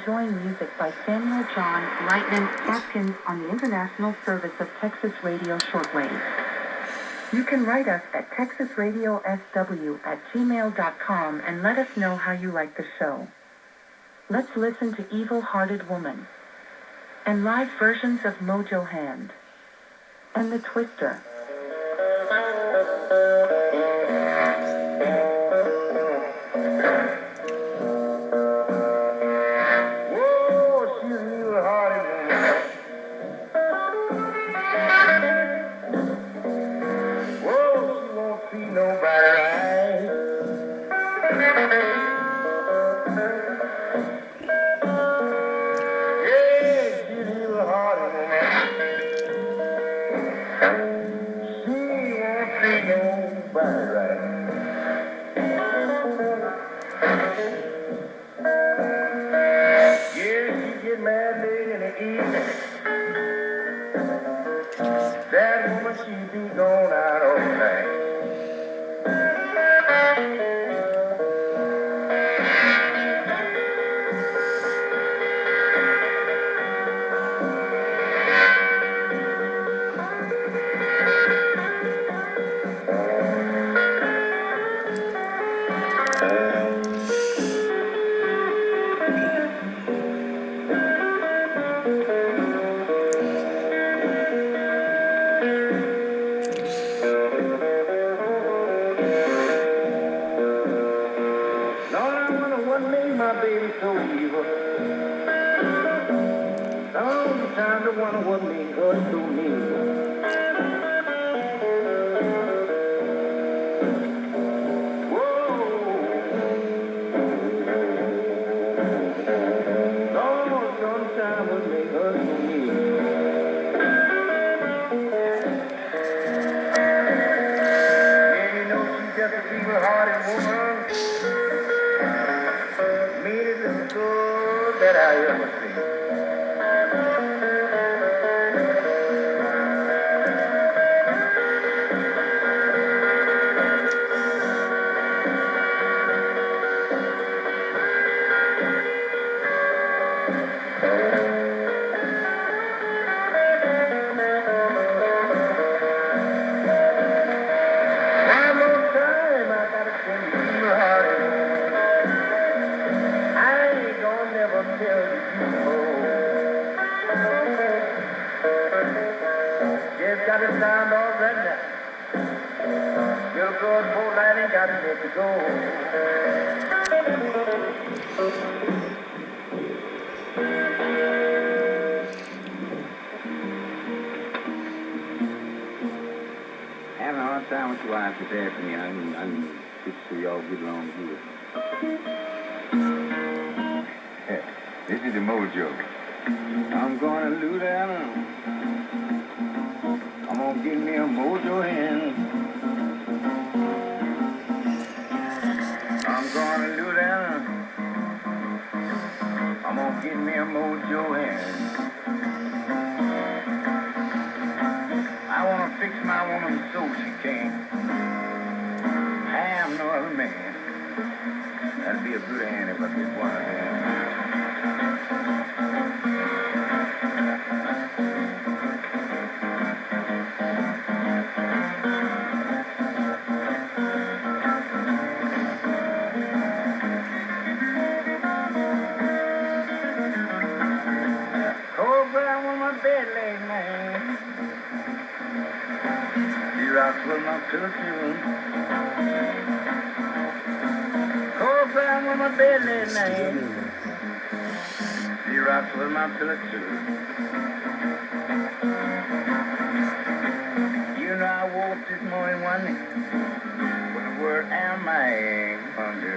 enjoying music by Samuel John Lightning Atkins on the International Service of Texas Radio Shortwave. You can write us at texasradiosw@gmail.com and let us know how you like the show. Let's listen to Evil Hearted Woman and live versions of Mojo Hand and The Twister. This is the Mojo. I'm gonna lose that. I'm gonna give me a Mojo hand. I'm gonna lose that. I'm gonna give me a Mojo hand. I wanna fix my woman so she can't have no other man. That'd be a good hand if I did one of them. Rocks with my pillow too. Cold brown with my bed last night. She rocks with my pillow too. You know I woke this morning wondering what the word am I under?